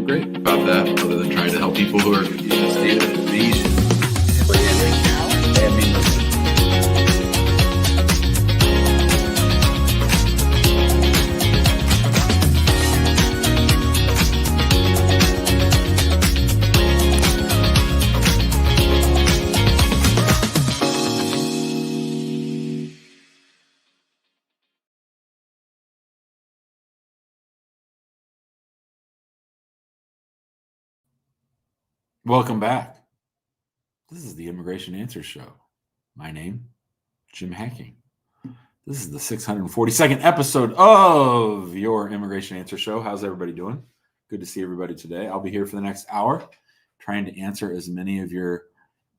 feeling great about that, other than trying to help people who are in a state of invasion. Welcome back. This is the Immigration Answer Show. My name, Jim Hacking. This is the 642nd episode of your Immigration Answer Show. How's everybody doing? Good to see everybody today. I'll be here for the next hour trying to answer as many of your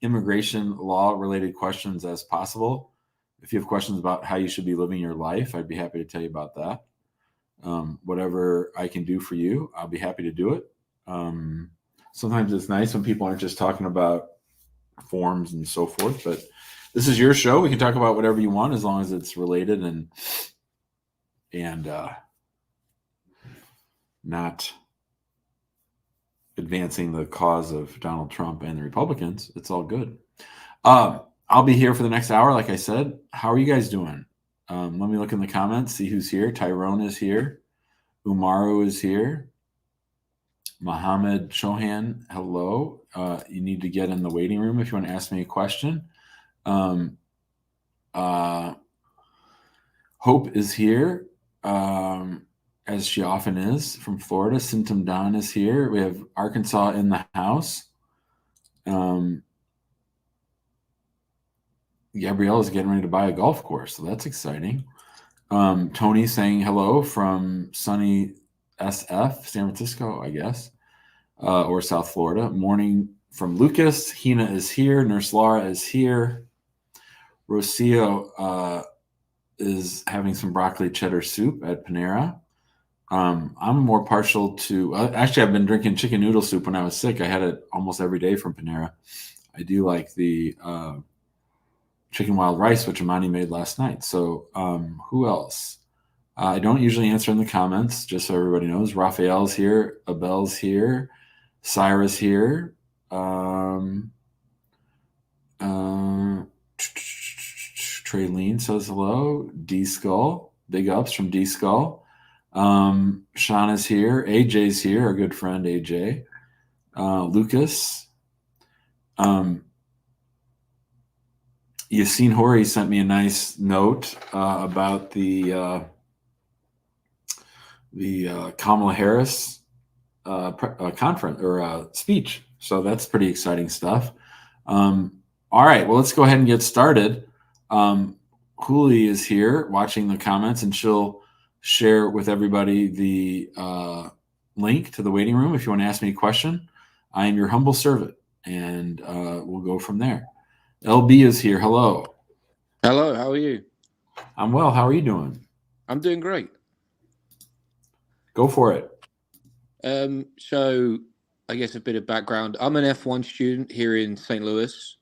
immigration law-related questions as possible. If you have questions about how you should be living your life, I'd be happy to tell you about that. Whatever I can do for you, I'll be happy to do it. Sometimes it's nice when people aren't just talking about forms and so forth, but this is your show. We can talk about whatever you want as long as it's related and not advancing the cause of Donald Trump and the Republicans. It's all good. I'll be here for the next hour, like I said. How are you guys doing? Let me look in the comments, see who's here. Tyrone is here. Umaru is here. Mohammed Shohan, hello. You need to get in the waiting room if you want to ask me a question. Hope is here, as she often is, from Florida. Sintum Don is here. We have Arkansas in the house. Gabrielle is getting ready to buy a golf course, so that's exciting. Tony saying hello from sunny SF, San Francisco, I guess, or South Florida. Morning from Lucas. Hina is here. Nurse Laura is here. Rocio is having some broccoli cheddar soup at Panera. I'm more partial to, actually, I've been drinking chicken noodle soup when I was sick. I had it almost every day from Panera. I do like the chicken wild rice, which Amani made last night. So who else? I don't usually answer in the comments, just so everybody knows. Raphael's here. Abel's here. Cyrus here. Traylene says hello. D-Skull. Big ups from D-Skull. Sean is here. AJ's here, our good friend AJ. Lucas. Yassine Hori sent me a nice note about the Kamala Harris conference or speech. So that's pretty exciting stuff. All right, well, let's go ahead and get started. Huli is here watching the comments, and she'll share with everybody the link to the waiting room if you want to ask me a question. I am your humble servant, and we'll go from there. LB is here. Hello. Hello, how are you? I'm well. How are you doing? I'm doing great. Go for it. So I guess a bit of background. I'm an F1 student here in St. Louis.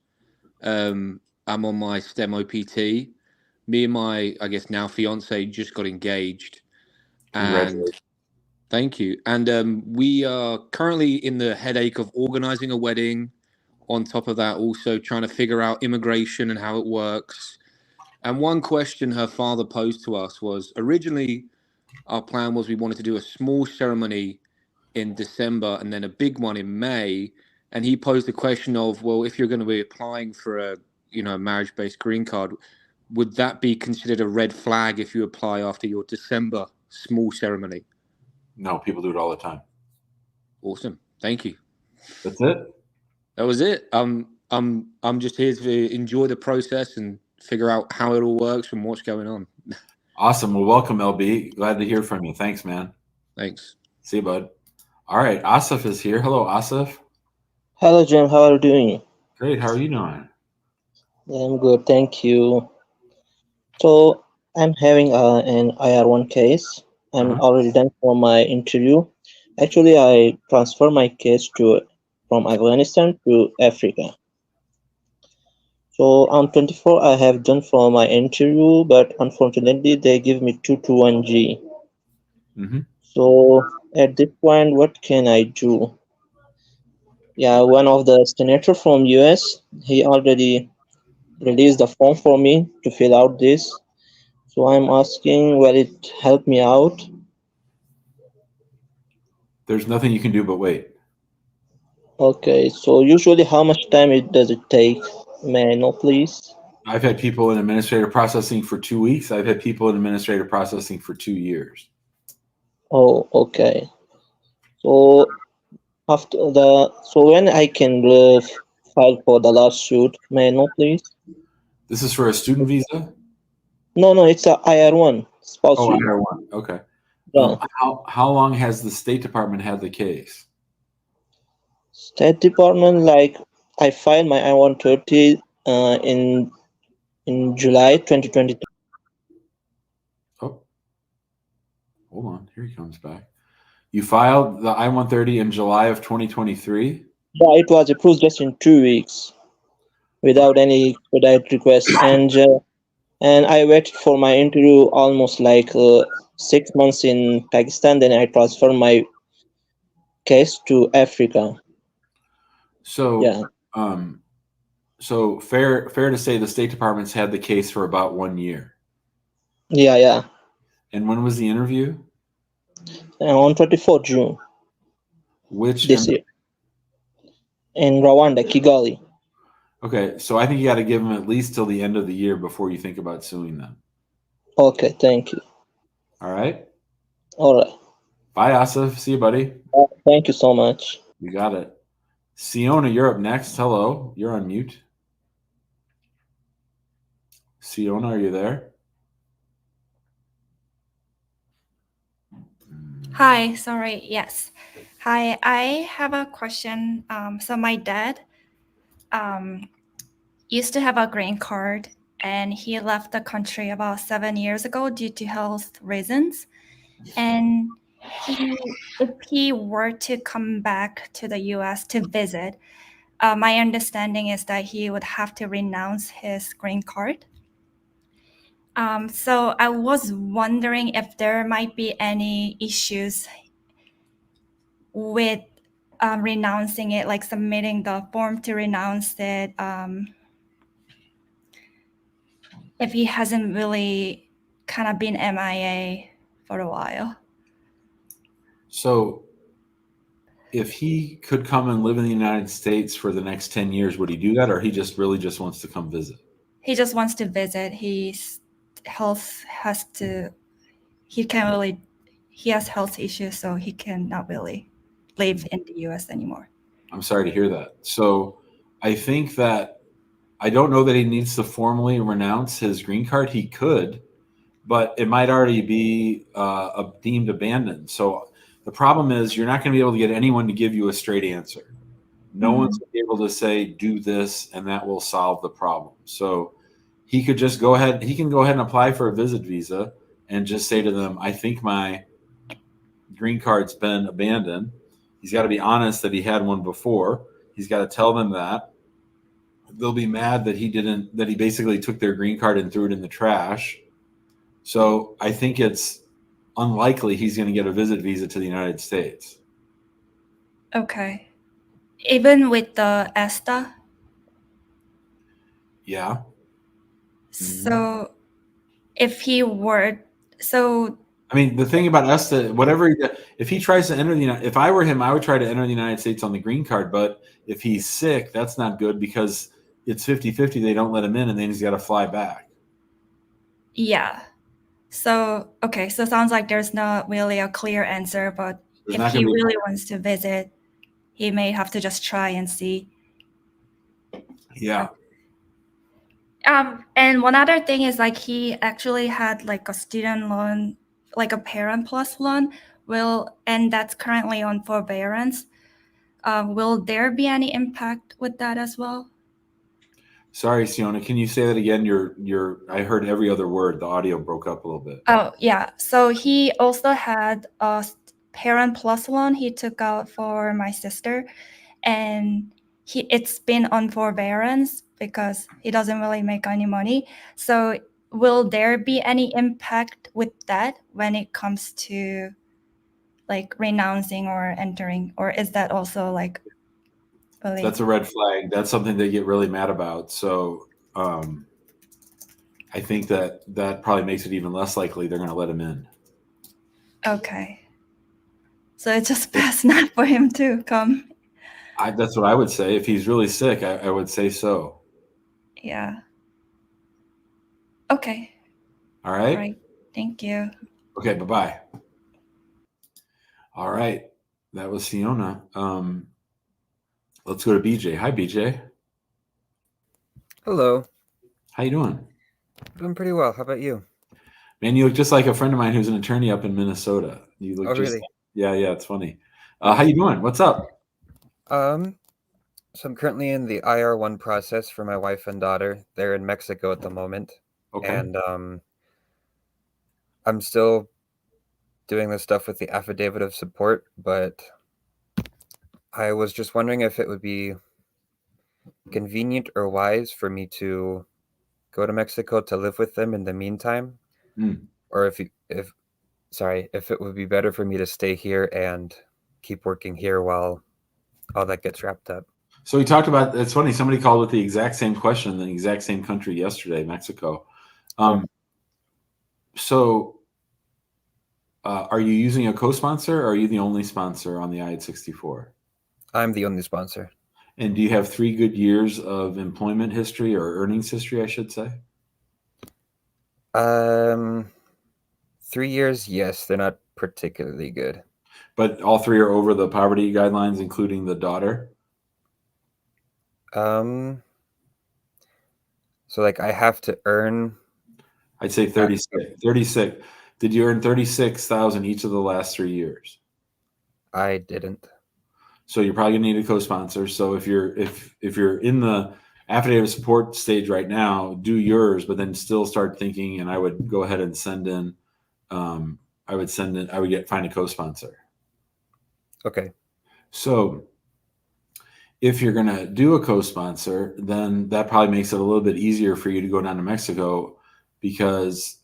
I'm on my STEM OPT. Me and my, I guess now fiance just got engaged. And thank you. And we are currently in the headache of organizing a wedding. On top of that, also trying to figure out immigration and how it works. And one question her father posed to us was, originally our plan was we wanted to do a small ceremony in December and then a big one in May. And he posed the question of, well, if you're going to be applying for a marriage-based green card, would that be considered a red flag if you apply after your December small ceremony? No, people do it all the time. Awesome. Thank you. That's it? That was it. I'm just here to enjoy the process and figure out how it all works and what's going on. Awesome. Well, welcome, LB. Glad to hear from you. Thanks, man. Thanks. See you, bud. All right. Asif is here. Hello, Asif. Hello, Jim. How are you doing? Great. How are you doing? Yeah, I'm good. Thank you. So I'm having an IR1 case. I'm already done for my interview. Actually, I transferred my case from Afghanistan to Africa. So on 24, I have done for my interview, but unfortunately, they give me 221G. So At this point, what can I do? Yeah, one of the senator from US, he already released the form for me to fill out this. So I'm asking, will it help me out? There's nothing you can do but wait. Okay, so usually how much time does it take? May I know, please? I've had people in administrative processing for 2 weeks. I've had people in administrative processing for 2 years. Oh, okay. So when I can file for the lawsuit, may I know, please? This is for a student visa? No, it's a IR1 spouse Oh, visa. IR1. Okay. Yeah. How long has the State Department had the case? State Department, like I filed my I-130 in July 2022. Oh, hold on. Here he comes back. You filed the I-130 in July of 2023? Yeah, it was approved just in 2 weeks without any expedite request, and I waited for my interview almost like 6 months in Pakistan. Then I transferred my case to Africa. So, Yeah, so fair to say the State Department's had the case for about 1 year. yeah. And when was the interview? On 24 June Which this year in Rwanda, Kigali. Okay, so I think you got to give them at least till the end of the year before you think about suing them. Okay, thank you. All right. All right. Bye, Asif. See you, buddy. Thank you so much. You got it. Siona, you're up next. Hello. You're on mute. Siona, are you there? Hi, sorry. Yes. Hi, I have a question. So my dad used to have a green card and he left the country about 7 years ago due to health reasons. And if he were to come back to the US to visit, my understanding is that he would have to renounce his green card. So I was wondering if there might be any issues with renouncing it, like submitting the form to renounce it, if he hasn't really kind of been MIA for a while. So, if he could come and live in the United States for the next 10 years, would he do that, or he just really just wants to come visit? He just wants to visit. His health has to, he can't really, he has health issues, so he cannot really live in the US anymore. I'm sorry to hear that. So, I think that I don't know that he needs to formally renounce his green card. He could, but it might already be deemed abandoned. So the problem is you're not going to be able to get anyone to give you a straight answer. No one's going to be able to say, do this, and that will solve the problem. So he could just go ahead. He can go ahead and apply for a visit visa and just say to them, I think my green card's been abandoned. He's got to be honest that he had one before. He's got to tell them that. They'll be mad that he basically took their green card and threw it in the trash. So I think it's unlikely he's going to get a visit visa to the United States. Okay. Even with the ESTA? Yeah. So if he were, so I mean, the thing about ESTA, if he tries to enter if I were him, I would try to enter the United States on the green card. But if he's sick, that's not good because it's 50-50. They don't let him in, and then he's got to fly back. yeah. So, okay. So it sounds like there's not really a clear answer, but if he really wants to visit, he may have to just try and see. Yeah. And one other thing is like he actually had like a student loan, like a Parent Plus loan, and that's currently on forbearance. Will there be any impact with that as well? Sorry, Siona, can you say that again? I heard every other word. The audio broke up a little bit. Oh, yeah. So he also had a Parent Plus loan he took out for my sister, and it's been on forbearance because he doesn't really make any money. So will there be any impact with that when it comes to like renouncing or entering, or is that also like illegal? That's a red flag. That's something they get really mad about. So I think that probably makes it even less likely they're going to let him in. Okay. So it's just best not for him to come. That's what I would say. If he's really sick, I would say so. Yeah. Okay. All right? All right. Thank you. Okay, bye-bye. All right. That was Fiona. Let's go to BJ. Hi, BJ. Hello. How you doing? Doing pretty well. How about you? Man, you look just like a friend of mine who's an attorney up in Minnesota. You look just really? Yeah, it's funny. How you doing? What's up? So I'm currently in the IR1 process for my wife and daughter. They're in Mexico at the moment. Okay. And I'm still doing the stuff with the affidavit of support, but I was just wondering if it would be convenient or wise for me to go to Mexico to live with them in the meantime, or if it would be better for me to stay here and keep working here while all that gets wrapped up. So we talked about, it's funny, somebody called with the exact same question in the exact same country yesterday, Mexico. So are you using a co-sponsor, or are you the only sponsor on the I-64? I'm the only sponsor. And do you have 3 good years of employment history, or earnings history, I should say? 3 years, yes. They're not particularly good. But all 3 are over the poverty guidelines, including the daughter? So like I have to earn, I'd say 36. Did you earn 36,000 each of the last 3 years? I didn't. So you're probably gonna need a co-sponsor. So if you're in the affidavit of support stage right now, do yours, but then still start thinking. And I would go ahead and send in. I would find a co-sponsor. Okay. So if you're gonna do a co-sponsor, then that probably makes it a little bit easier for you to go down to Mexico, because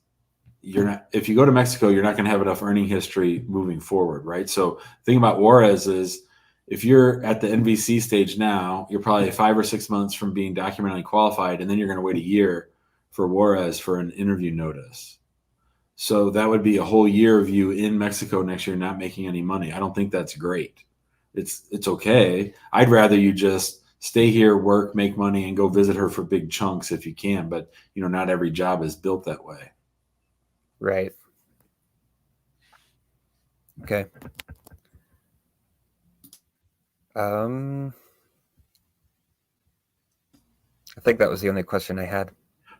if you go to Mexico, you're not going to have enough earning history moving forward, right? So the thing about Juarez is, if you're at the NVC stage now, you're probably 5 or 6 months from being documentally qualified, and then you're going to wait a year for Juarez for an interview notice. So that would be a whole year of you in Mexico next year not making any money. I don't think that's great. It's okay. I'd rather you just stay here, work, make money, and go visit her for big chunks if you can. But not every job is built that way. Right. Okay. I think that was the only question I had.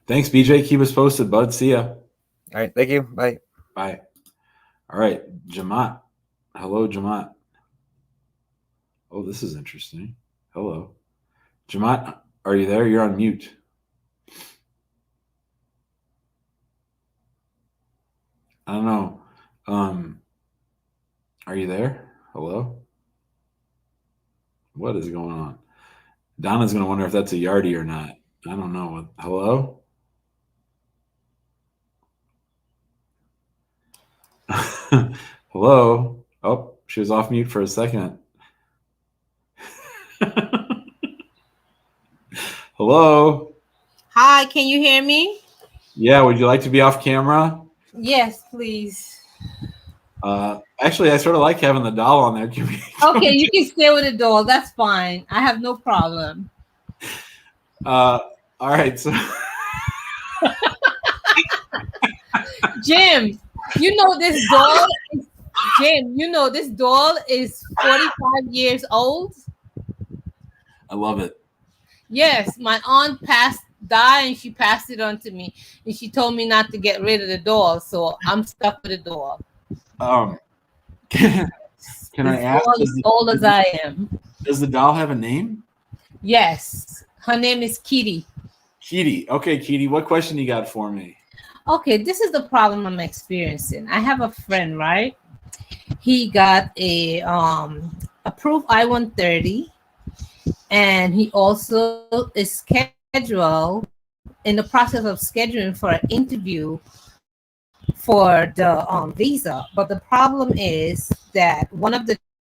Thanks, BJ. Keep us posted, bud. See ya. All right. Thank you. Bye. Bye. All right. Jamat. Hello, Jamat. Oh, this is interesting. Hello. Jamat, are you there? You're on mute. I don't know. Are you there? Hello? What is going on? Donna's going to wonder if that's a Yardie or not. I don't know. Hello? Hello? Oh, she was off mute for a second. Hello? Hi, can you hear me? Yeah, would you like to be off camera? Yes, please. Actually, I sort of like having the doll on there. Okay, you can stay with the doll. That's fine. I have no problem. All right. So Jim, this doll is, this doll is 45 years old. I love it. Yes, my aunt died and she passed it on to me. And she told me not to get rid of the doll. So I'm stuck with the doll. Can I ask? As old as I am. Does the doll have a name? Yes. Her name is Kitty. Kitty. Okay, Kitty. What question you got for me? Okay, this is the problem I'm experiencing. I have a friend, right? He got a approved I-130, and he also is scheduled in the process of scheduling for an interview for the visa. But the problem is that one of the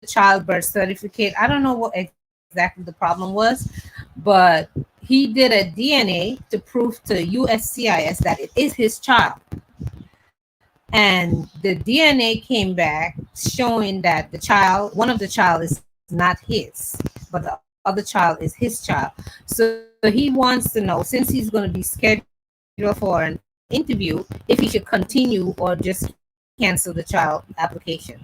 childbirth certificate, I don't know what exactly the problem was, but he did a DNA to prove to USCIS that it is his child. And the DNA came back showing that one of the child is not his, but the other child is his child. So he wants to know, since he's going to be scheduled for an interview, if he should continue or just cancel the child application.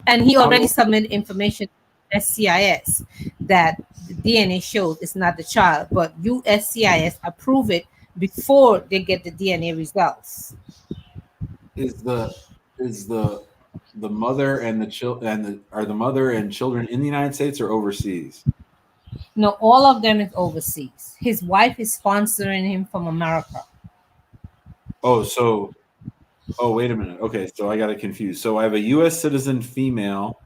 And he already submitted information to SCIS that the DNA shows it's not the child, but USCIS approve it before they get the DNA results. Is the mother and the are the mother and children in the United States or overseas? No, all of them is overseas. His wife is sponsoring him from America. Oh, wait a minute. Okay, so I got it confused. So I have a U.S. citizen female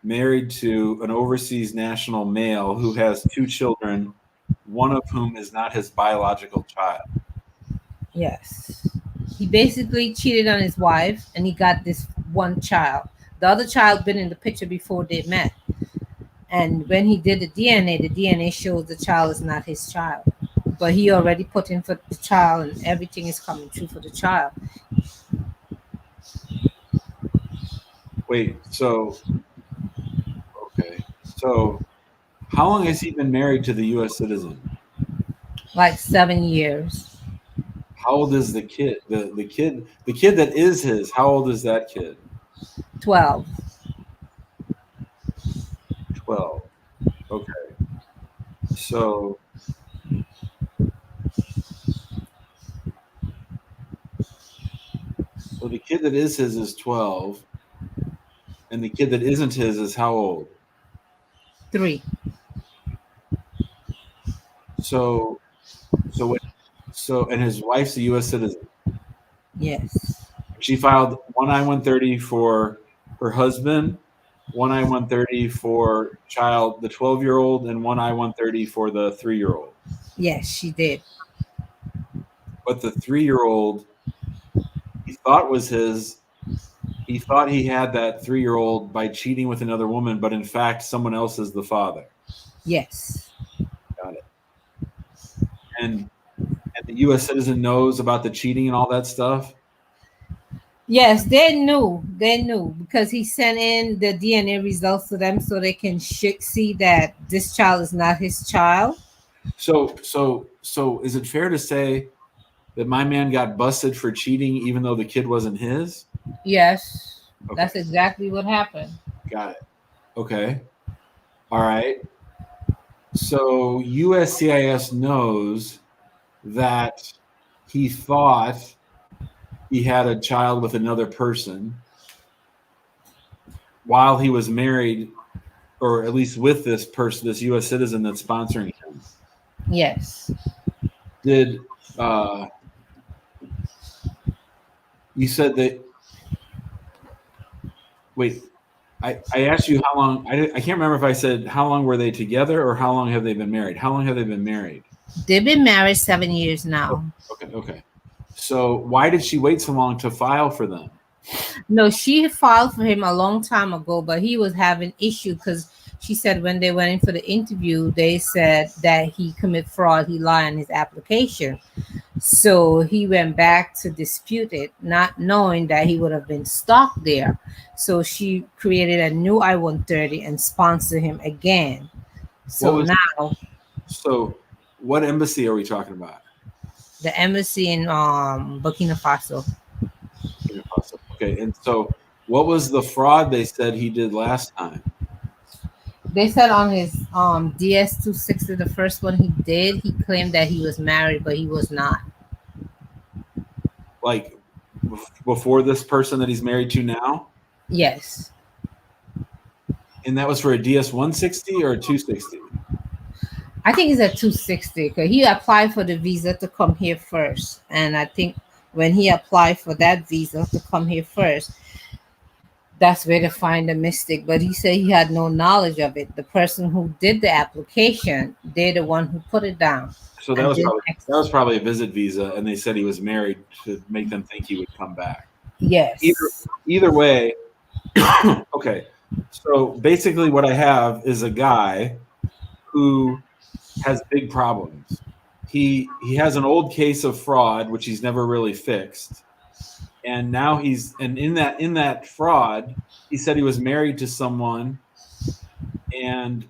married to an overseas national male who has 2 children, one of whom is not his biological child. Yes. He basically cheated on his wife and he got this one child. The other child been in the picture before they met. And when he did the DNA shows the child is not his child. But he already put in for the child and everything is coming true for the child. Wait, so okay. So how long has he been married to the U.S. citizen? Like 7 years. How old is the kid? The kid that is his, how old is that kid? 12. 12. Okay. So the kid that is his is 12, and the kid that isn't his is how old? 3. So and his wife's a U.S. citizen. Yes. She filed one I-130 for her husband, one I-130 for child, the 12-year-old, and one I-130 for the 3-year-old. Yes, she did. But the 3-year-old, he thought was his. He thought he had that 3-year-old by cheating with another woman, but in fact, someone else is the father. Yes. Got it. And the U.S. citizen knows about the cheating and all that stuff? Yes, they knew because he sent in the DNA results to them so they can see that this child is not his child. So is it fair to say that my man got busted for cheating even though the kid wasn't his? Yes, okay. That's exactly what happened. Got it. Okay. All right. So USCIS knows that he thought he had a child with another person while he was married, or at least with this person, this U.S. citizen that's sponsoring him. Yes. Did you said that? Wait, I asked you how long. I can't remember if I said how long were they together or how long have they been married. How long have they been married? They've been married 7 years now. Okay. So why did she wait so long to file for them? No, she filed for him a long time ago, but he was having issue because she said when they went in for the interview, they said that he committed fraud, he lied on his application. So he went back to dispute it, not knowing that he would have been stuck there. So she created a new I-130 and sponsored him again. So now. So what embassy are we talking about? The embassy in Burkina Faso. Okay, and so what was the fraud they said he did last time? They said on his DS-260, the first one he did, he claimed that he was married, but he was not. Like before this person that he's married to now? Yes. And that was for a DS-160 or a 260? I think it's a 260 because he applied for the visa to come here first. And I think when he applied for that visa to come here first, that's where to find the mystic. But he said he had no knowledge of it. The person who did the application, they're the one who put it down. So that And was then probably a visit visa, and they said he was married to make them think he would come back. yes. Either way, okay. So basically, what I have is a guy who has big problems. He has an old case of fraud, which he's never really fixed, and now in that fraud, he said he was married to someone, and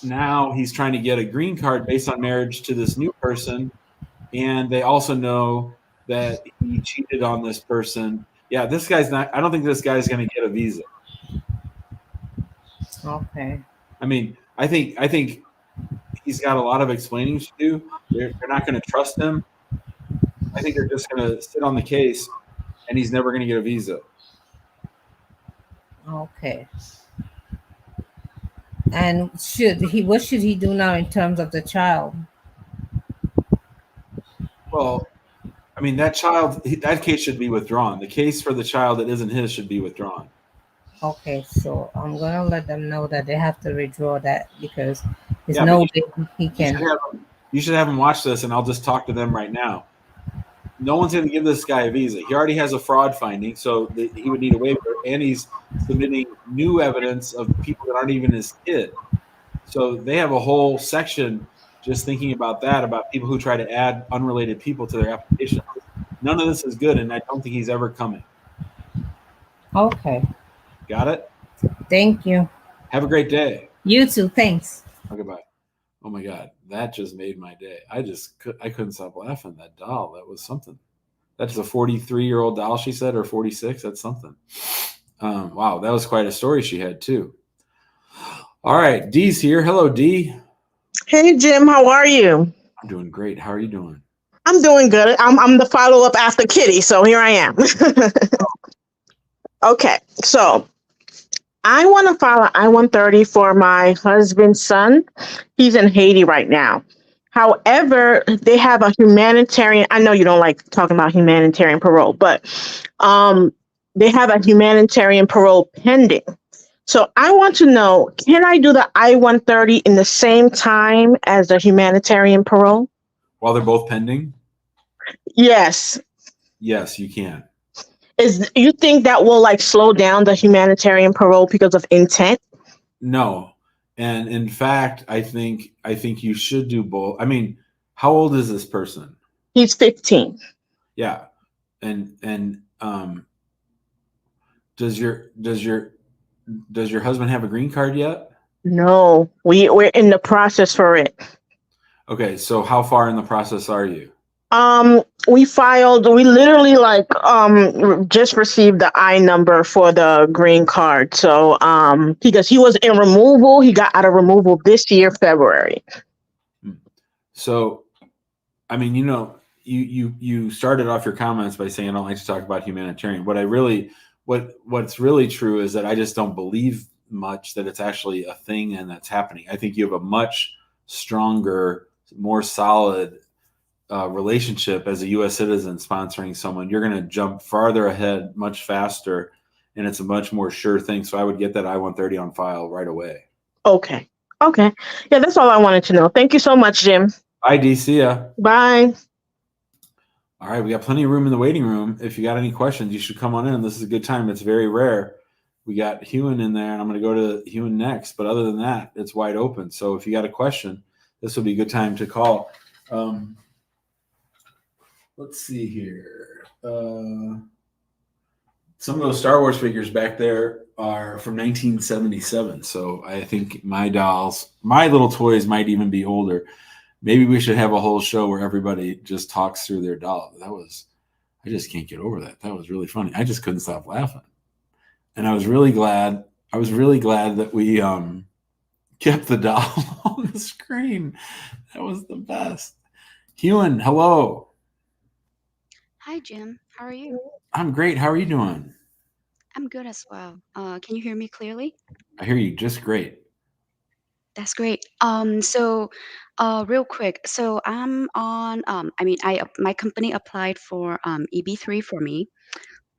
now he's trying to get a green card based on marriage to this new person, and they also know that he cheated on this person. Yeah, this guy's not. I don't think this guy's going to get a visa. Okay. I mean, I think he's got a lot of explaining to do. They're not going to trust him. I think they're just going to sit on the case, and he's never going to get a visa. Okay. And what should he do now in terms of the child? Well, I mean, that case should be withdrawn. The case for the child that isn't his should be withdrawn. Okay, so I'm gonna let them know that they have to withdraw that because there's Yeah, no but way he can. You should have him watch this, and I'll just talk to them right now. No one's going to give this guy a visa. He already has a fraud finding, so he would need a waiver, and he's submitting new evidence of people that aren't even his kid. So they have a whole section just thinking about that, about people who try to add unrelated people to their application. None of this is good, and I don't think he's ever coming. Okay. Got it? Thank you. Have a great day. You too. Thanks. Okay, bye. Oh my God, that just made my day. I couldn't stop laughing. That doll, that was something. That's a 43-year-old doll, she said, or 46. That's something. Wow, that was quite a story she had too. All right, Dee's here. Hello, Dee. Hey, Jim, how are you? I'm doing great. How are you doing? I'm doing good. I'm the follow-up after Kitty, so here I am. Okay, so I want to file I-130 for my husband's son. He's in Haiti right now. However, they have a humanitarian. I know you don't like talking about humanitarian parole, but they have a humanitarian parole pending. So I want to know, can I do the I-130 in the same time as the humanitarian parole? While they're both pending? Yes. Yes, you can. You think that will like slow down the humanitarian parole because of intent? No. And in fact, I think you should do both. I mean, how old is this person? He's 15. Yeah. And does your husband have a green card yet? No, we're in the process for it. Okay, so how far in the process are you? We literally just received the I number for the green card. So because he was in removal, he got out of removal this year, February. So I mean, you started off your comments by saying I don't like to talk about humanitarian. What's really true is that I just don't believe much that it's actually a thing and that's happening. I think you have a much stronger, more solid relationship as a U.S. citizen sponsoring someone. You're going to jump farther ahead much faster, and it's a much more sure thing. So I would get that I-130 on file right away. Okay. Yeah, that's all I wanted to know. Thank you so much, Jim. Bye, D. See ya. Bye. All right, we got plenty of room in the waiting room. If you got any questions, you should come on in. This is a good time. It's very rare. We got Hewan in there, and I'm going to go to Hewan next. But other than that, it's wide open. So if you got a question, this would be a good time to call. Let's see here. Some of those Star Wars figures back there are from 1977. So I think my little toys might even be older. Maybe we should have a whole show where everybody just talks through their doll. I just can't get over that. That was really funny. I just couldn't stop laughing. And I was really glad that we kept the doll on the screen. That was the best. Hewan, hello. Hi, Jim. How are you? I'm great. How are you doing? I'm good as well. Can you hear me clearly? I hear you just great. That's great. So, real quick. So I'm on. My company applied for EB3 for me.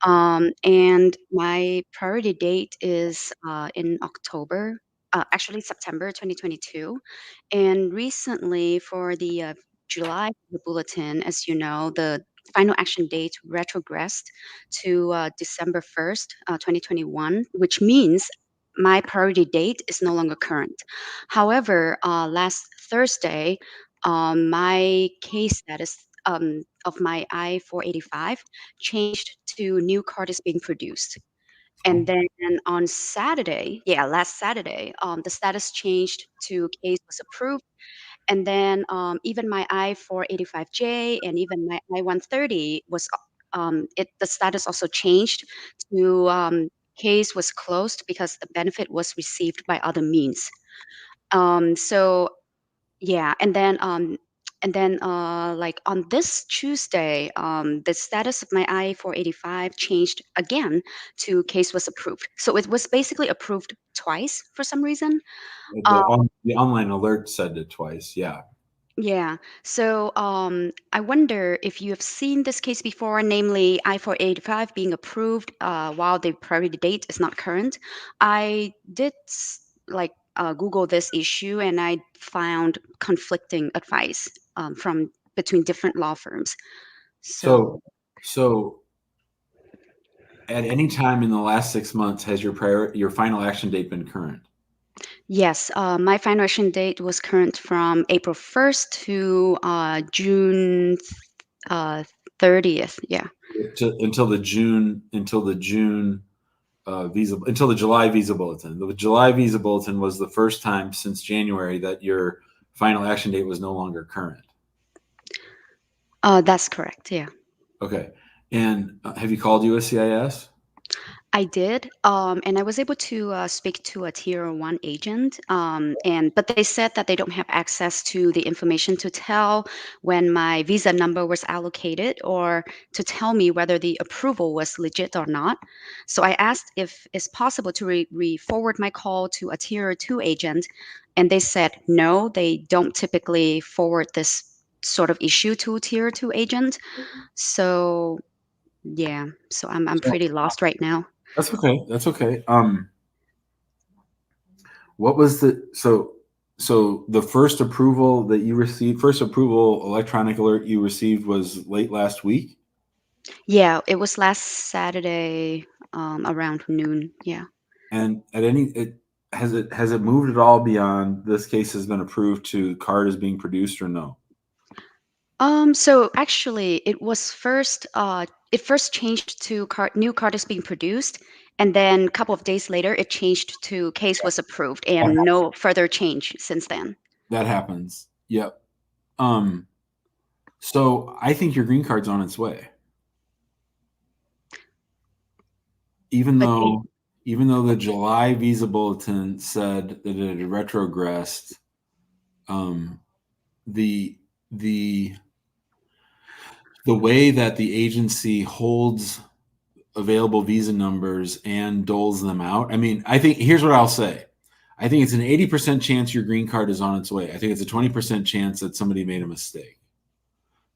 And my priority date is in October, actually September 2022. And recently, for the July bulletin, as you know, the final action date retrogressed to December 1st, 2021, which means my priority date is no longer current. However, last Thursday, my case status of my I-485 changed to new card is being produced. And then on Saturday, yeah, last Saturday, the status changed to case was approved. And then even my I-485J and even my I-130 was the status also changed to case was closed because the benefit was received by other means. So yeah, and then like on this Tuesday, the status of my I-485 changed again to case was approved. So it was basically approved twice for some reason. The online alert said it twice. Yeah. Yeah. So I wonder if you have seen this case before, namely I-485 being approved while the priority date is not current. I did Google this issue and I found conflicting advice from between different law firms. So So at any time in the last 6 months, has your final action date been current? yes, my final action date was current from April 1st to June 30th. Yeah. Until the July visa bulletin. The July visa bulletin was the first time since January that your final action date was no longer current. That's correct. Yeah. Okay. And have you called USCIS? I did, and I was able to speak to a tier one agent, but they said that they don't have access to the information to tell when my visa number was allocated or to tell me whether the approval was legit or not. So I asked if it's possible to forward my call to a tier two agent, and they said no, they don't typically forward this sort of issue to a tier two agent. So yeah, so I'm pretty lost right now. That's okay. That's okay. What was the first approval that you received, first approval electronic alert you received was late last week? Yeah, it was last Saturday, around noon. Yeah. And has it moved at all beyond this case has been approved to card is being produced or no? So actually, it first changed to new card is being produced, and then a couple of days later, it changed to case was approved, and no further change since then. That happens. Yep. So I think your green card's on its way. Even though the July visa bulletin said that it had retrogressed, the way that the agency holds available visa numbers and doles them out. I mean, I think here's what I'll say. I think it's an 80% chance your green card is on its way. I think it's a 20% chance that somebody made a mistake.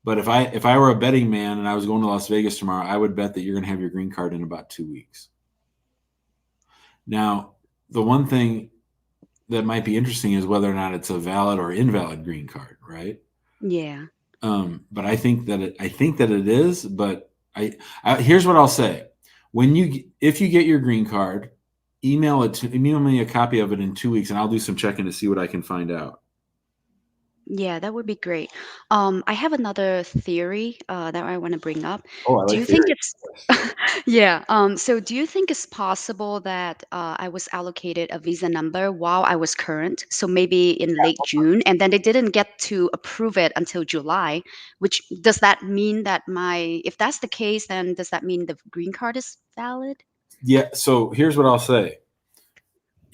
But if I were a betting man and I was going to Las Vegas tomorrow, I would bet that you're going to have your green card in about 2 weeks. Now, the one thing that might be interesting is whether or not it's a valid or invalid green card, right? Yeah. But I think that it is. But I here's what I'll say: if you get your green card, email me a copy of it in 2 weeks, and I'll do some checking to see what I can find out. Yeah, that would be great. I have another theory that I want to bring up. Oh, I like Do you think theories. it's yeah? So do you think it's possible that I was allocated a visa number while I was current, so maybe in late June, and then they didn't get to approve it until July? Which does that mean that if that's the case, then does that mean the green card is valid? Yeah. So here's what I'll say.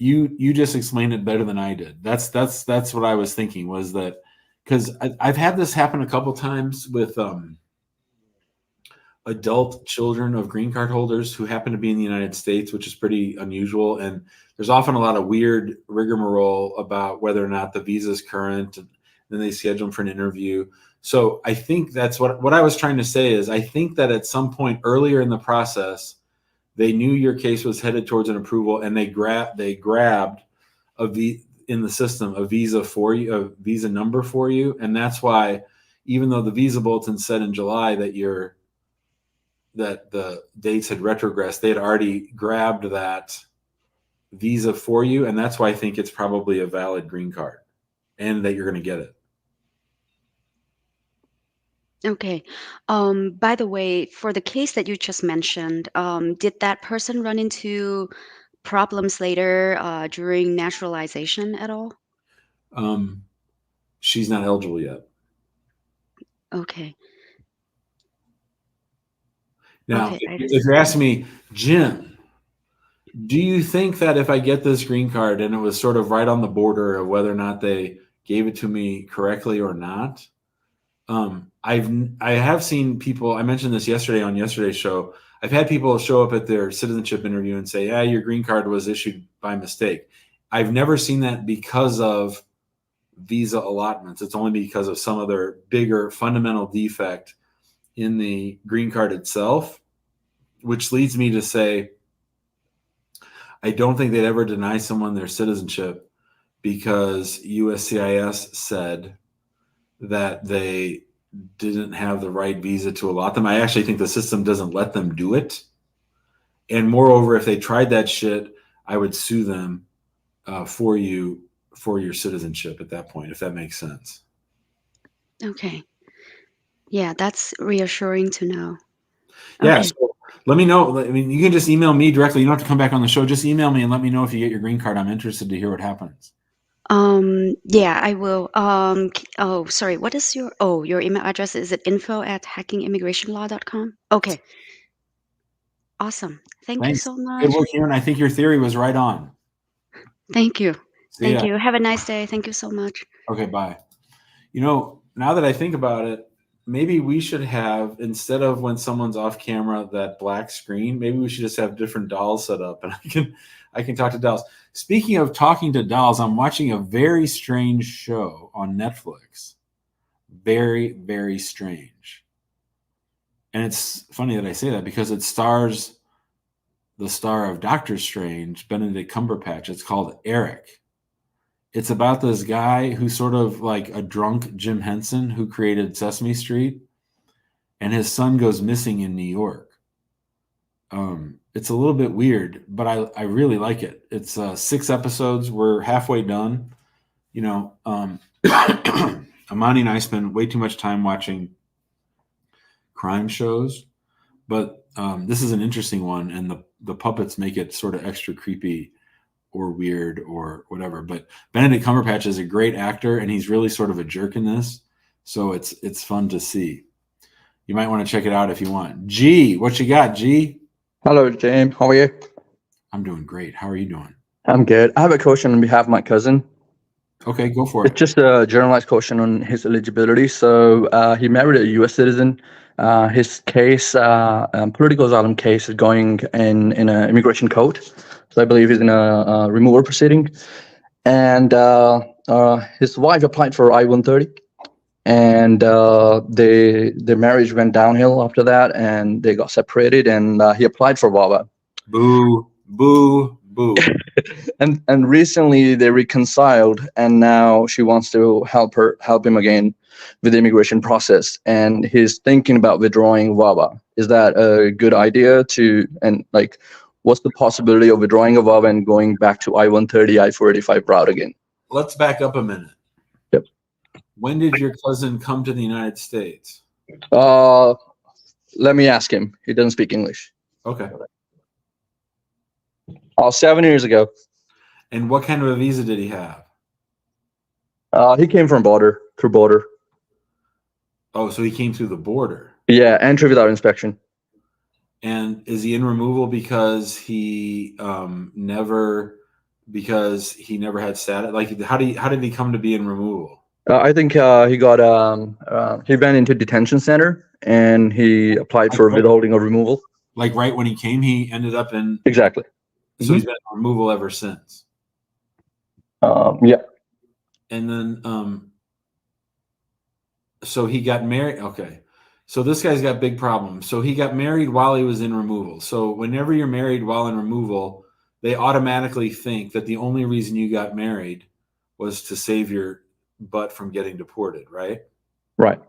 You just explained it better than I did. That's what I was thinking, was that because I've had this happen a couple times with adult children of green card holders who happen to be in the United States, which is pretty unusual. And there's often a lot of weird rigmarole about whether or not the visa is current, and then they schedule them for an interview. So I think that's what I was trying to say is I think that at some point earlier in the process, they knew your case was headed towards an approval, and they grabbed in the system a visa for you, a visa number for you, and that's why even though the visa bulletin said in July that the dates had retrogressed, they had already grabbed that visa for you, and that's why I think it's probably a valid green card and that you're going to get it. Okay. By the way, for the case that you just mentioned, did that person run into problems later during naturalization at all? She's not eligible yet. Okay. Now, Okay, I if you're asking me, Jim, do you think that if I get this green card and it was sort of right on the border of whether or not they gave it to me correctly or not? I have seen people, I mentioned this yesterday on yesterday's show. I've had people show up at their citizenship interview and say, yeah, your green card was issued by mistake. I've never seen that because of visa allotments. It's only because of some other bigger fundamental defect in the green card itself, which leads me to say, I don't think they'd ever deny someone their citizenship because USCIS said that they didn't have the right visa to allot them. I actually think the system doesn't let them do it. And moreover, if they tried that shit, I would sue them for your citizenship at that point, if that makes sense. Okay. Yeah, that's reassuring to know. Yeah. Okay. So let me know. I mean, you can just email me directly. You don't have to come back on the show. Just email me and let me know if you get your green card. I'm interested to hear what happens. Yeah, I will. Oh, sorry. What is your email address? Is it info@hackingimmigrationlaw.com? Okay. Awesome. Thank you Thanks. so Good much. work, Kieran. I think your theory was right on. Thank you. See Thank ya. you. Have a nice day. Thank you so much. Okay, bye. Now that I think about it, maybe we should have, instead of when someone's off camera, that black screen, maybe we should just have different dolls set up and I can talk to dolls. Speaking of talking to dolls, I'm watching a very strange show on Netflix. Very, very strange. And it's funny that I say that because it stars the star of Doctor Strange, Benedict Cumberbatch. It's called Eric. It's about this guy who's sort of like a drunk Jim Henson who created Sesame Street, and his son goes missing in New York. It's a little bit weird, but I really like it. It's 6 episodes. We're halfway done. Amani and I spend way too much time watching crime shows, but this is an interesting one, and the puppets make it sort of extra creepy or weird or whatever. But Benedict Cumberbatch is a great actor, and he's really sort of a jerk in this. So it's fun to see. You might want to check it out if you want. G, what you got, G? Hello, James. How are you? I'm doing great. How are you doing? I'm good. I have a question on behalf of my cousin. Okay, go for It's it. just a generalized question on his eligibility. So he married a U.S. citizen. His case, political asylum case, is going in an immigration court. So I believe he's in a removal proceeding. And his wife applied for I-130. And their marriage went downhill after that, and they got separated. And he applied for VAWA. Boo, boo, boo. And recently they reconciled, and now she wants to help him again with the immigration process. And he's thinking about withdrawing VAWA. Is that a good idea what's the possibility of withdrawing a VAWA and going back to I-130, I-485 route again? Let's back up a minute. Yep. When did your cousin come to the United States? Let me ask him. He doesn't speak English. Okay. 7 years ago. And what kind of a visa did he have? He came through border. Oh, so he came through the border. Yeah, entry without inspection. And is he in removal because he never had status? Like, how did he come to be in removal? I think he went into detention center and he applied for withholding of removal. Like right when he came, he ended up in. Exactly. So he's been in removal ever since. Yeah. And then So he got married. Okay. So this guy's got big problems. So he got married while he was in removal. So whenever you're married while in removal, they automatically think that the only reason you got married was to save your butt from getting deported, right? Right.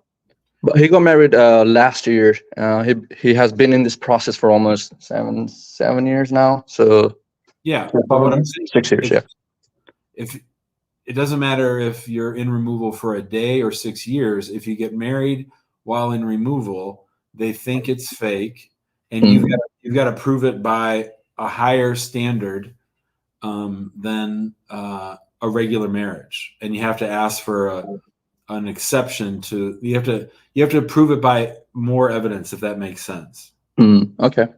But he got married last year. He has been in this process for almost 7 years now. So Yeah. But what I'm saying, 6 years, yeah. if it doesn't matter if you're in removal for a day or 6 years, if you get married while in removal, they think it's fake, and you've got to prove it by a higher standard than a regular marriage, and you have to ask for an exception to. You have to prove it by more evidence, if that makes sense. Okay.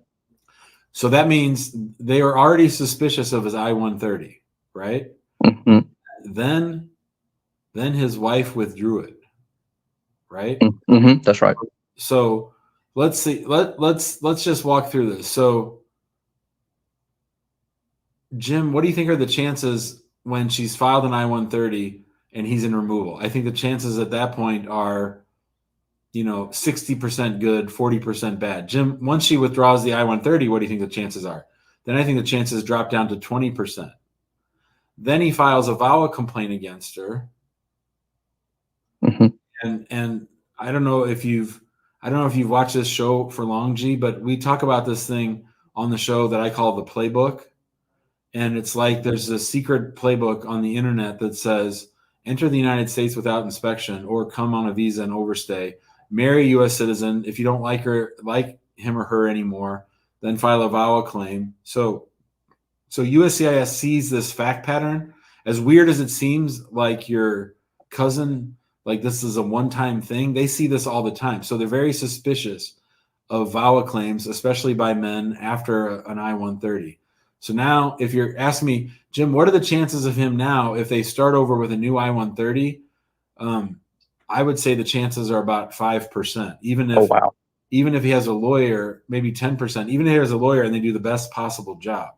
So that means they are already suspicious of his I-130, right? Then his wife withdrew it, right? That's right. So let's see. Let's just walk through this. So, Jim, what do you think are the chances when she's filed an I-130 and he's in removal? I think the chances at that point are, 60% good, 40% bad. Jim, once she withdraws the I-130, what do you think the chances are? Then I think the chances drop down to 20%. Then he files a VAWA complaint against her. And I don't know if you've watched this show for long, G, but we talk about this thing on the show that I call the playbook. And it's like there's a secret playbook on the internet that says enter the United States without inspection or come on a visa and overstay, marry a U.S. citizen. If you don't like him or her anymore, then file a VAWA claim. So USCIS sees this fact pattern. As weird as it seems, like your cousin, like this is a one-time thing, they see this all the time. So they're very suspicious of VAWA claims, especially by men after an I-130. So now, if you're asking me, Jim, what are the chances of him now if they start over with a new I-130? I would say the chances are about 5%. Even if he has a lawyer, maybe 10%. Even if he has a lawyer and they do the best possible job,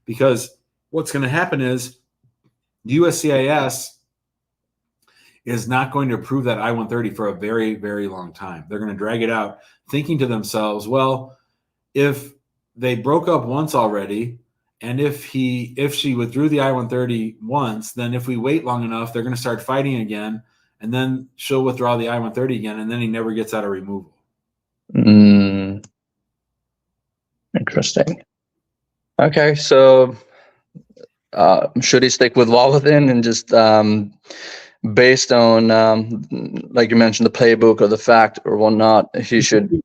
because what's going to happen is USCIS is not going to approve that I-130 for a very, very long time. They're going to drag it out, thinking to themselves, well, if they broke up once already, and if she withdrew the I-130 once, then if we wait long enough, they're going to start fighting again, and then she'll withdraw the I-130 again, and then he never gets out of removal. Interesting. Okay, so should he stick with VAWA then, and just based on like you mentioned, the playbook or the fact or whatnot, he should do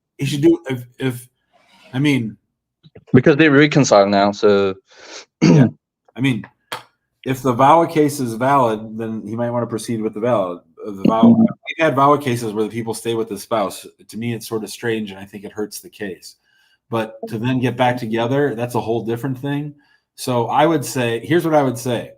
because they reconcile now. So yeah, if the VAWA case is valid, then he might want to proceed with the VAWA. We've had VAWA cases where the people stay with the spouse. To me, it's sort of strange, and I think it hurts the case. But to then get back together, that's a whole different thing. So I would say, here's what I would say.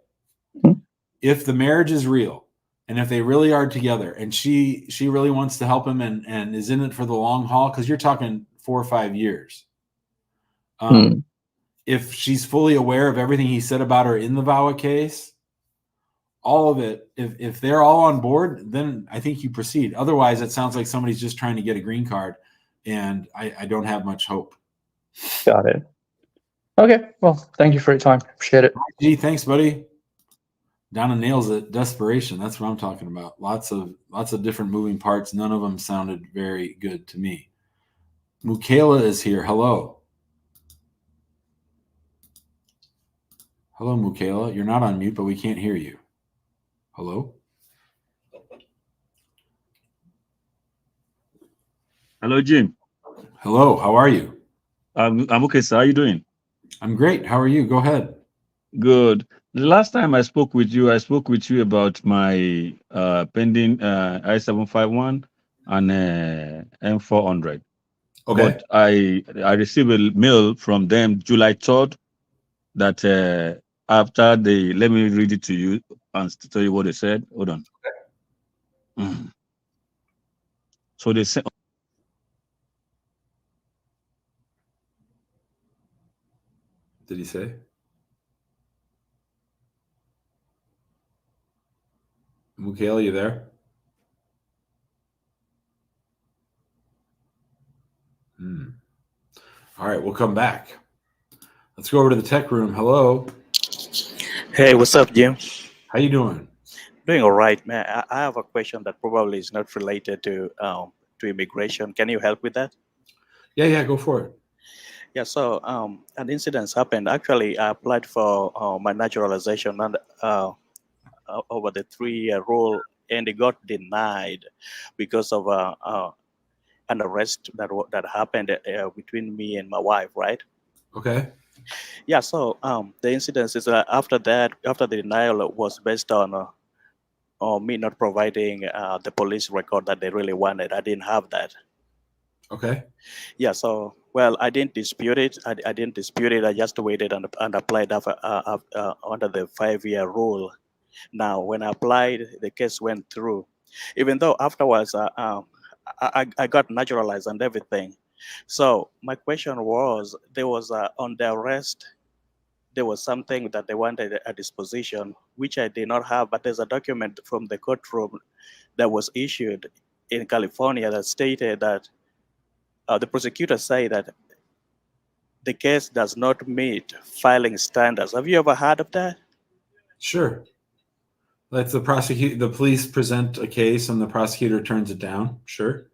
If the marriage is real, and if they really are together, and she really wants to help him and is in it for the long haul, because you're talking 4 or 5 years. If she's fully aware of everything he said about her in the VAWA case, all of it, if they're all on board, then I think you proceed. Otherwise, it sounds like somebody's just trying to get a green card, and I don't have much hope. Got it. Okay, well, thank you for your time. Appreciate it. Gee, thanks, buddy. Donna nails it. Desperation. That's what I'm talking about. Lots of different moving parts. None of them sounded very good to me. Michaela is here. Hello. Hello, Michaela. You're not on mute, but we can't hear you. Hello? Hello, Jim. Hello. How are you? I'm okay, sir. How are you doing? I'm great. How are you? Go ahead. Good. The last time I spoke with you about my pending I-751 and M400. Okay. But I received a mail from them July 3rd that after let me read it to you and tell you what they said. Hold on. Okay. So they said, did he say? Michaela, you there? All right, we'll come back. Let's go over to the tech room. Hello. Hey, what's up, Jim? How you doing? Doing all right, man. I have a question that probably is not related to immigration. Can you help with that? Yeah, go for it. Yeah. So an incident happened. Actually, I applied for my naturalization and over the 3-year rule, and it got denied because of an arrest that happened between me and my wife, right? Okay. Yeah. So the incident is after that, after the denial was based on. Me not providing the police record that they really wanted. I didn't have that. Okay. Yeah, so, well, I didn't dispute it. I didn't dispute it. I just waited and applied under the 5-year rule. Now, when I applied, the case went through. Even though afterwards I got naturalized and everything. So my question was, there was on the arrest, there was something that they wanted at disposition, which I did not have, but there's a document from the courtroom that was issued in California that stated that the prosecutor say that the case does not meet filing standards. Have you ever heard of that? Sure. Let's the police present a case and the prosecutor turns it down. Sure.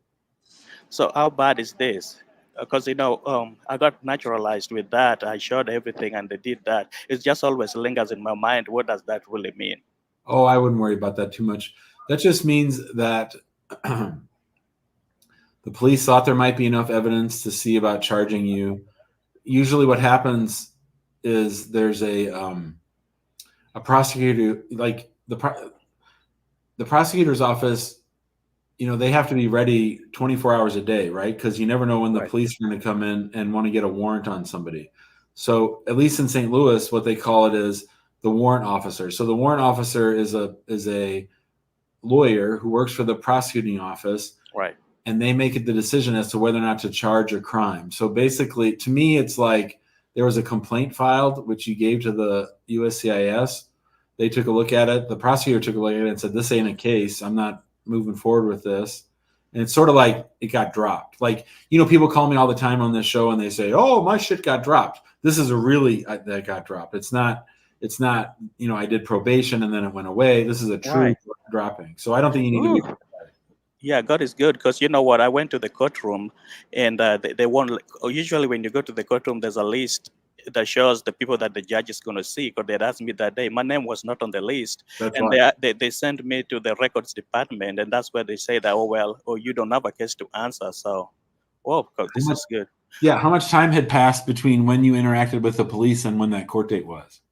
So how bad is this? Because I got naturalized with that. I showed everything, and they did that. It just always lingers in my mind. What does that really mean? Oh, I wouldn't worry about that too much. That just means that the police thought there might be enough evidence to see about charging you. Usually, what happens is there's a prosecutor, like the prosecutor's office. They have to be ready 24 hours a day, right? Because you never know when the police are going to come in and want to get a warrant on somebody. So at least in St. Louis, what they call it is the warrant officer. So the warrant officer is a lawyer who works for the prosecuting office. Right. And they make the decision as to whether or not to charge a crime. So basically, to me, it's like there was a complaint filed, which you gave to the USCIS. They took a look at it. The prosecutor took a look at it and said, this ain't a case. I'm not moving forward with this. And it's sort of like it got dropped. Like, people call me all the time on this show and they say, oh, my shit got dropped. This is that got dropped. It's not, I did probation and then it went away. This is a true dropping. So I don't think you need to be. Yeah, God is good, because you know what? I went to the courtroom, and they won't. Usually, when you go to the courtroom, there's a list that shows the people that the judge is going to see. Because they asked me that day, my name was not on the list, and they sent me to the records department, and that's where they say that, you don't have a case to answer. So, this is good. Yeah, how much time had passed between when you interacted with the police and when that court date was?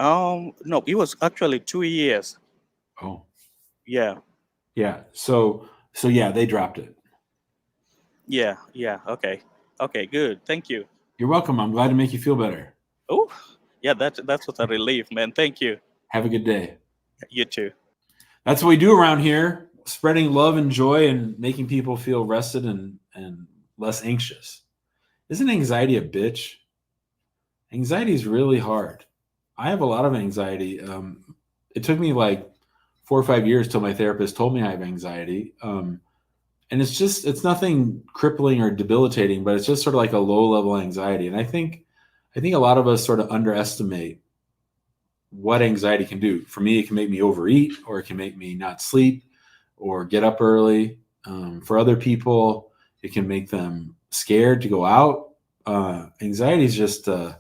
No, it was actually 2 years. Oh. Yeah. Yeah. So yeah, they dropped it. Yeah. Okay, good. Thank you. You're welcome. I'm glad to make you feel better. Oh, yeah, that's what a relief, man. Thank you. Have a good day. You too. That's what we do around here, spreading love and joy and making people feel rested and less anxious. Isn't anxiety a bitch? Anxiety is really hard. I have a lot of anxiety. It took me like 4 or 5 years till my therapist told me I have anxiety. And it's nothing crippling or debilitating, but it's just sort of like a low level anxiety. And I think a lot of us sort of underestimate what anxiety can do. For me, it can make me overeat, or it can make me not sleep or get up early. For other people, it can make them scared to go out. Anxiety is just a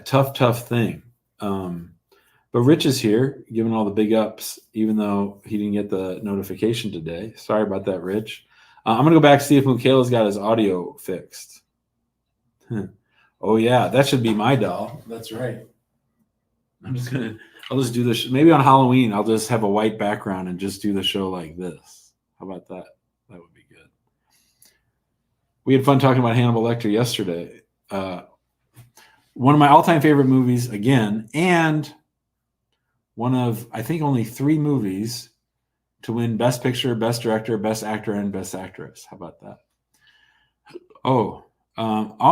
tough thing. But Rich is here, giving all the big ups, even though he didn't get the notification today. Sorry about that, Rich. I'm going to go back and see if Mukela's got his audio fixed. Oh, yeah, that should be my doll. That's right. I'll just do this. Maybe on Halloween, I'll just have a white background and just do the show like this. How about that? That would be good. We had fun talking about Hannibal Lecter yesterday. One of my all-time favorite movies, again, and one of, I think, only 3 movies to win Best Picture, Best Director, Best Actor, and Best Actress. How about that?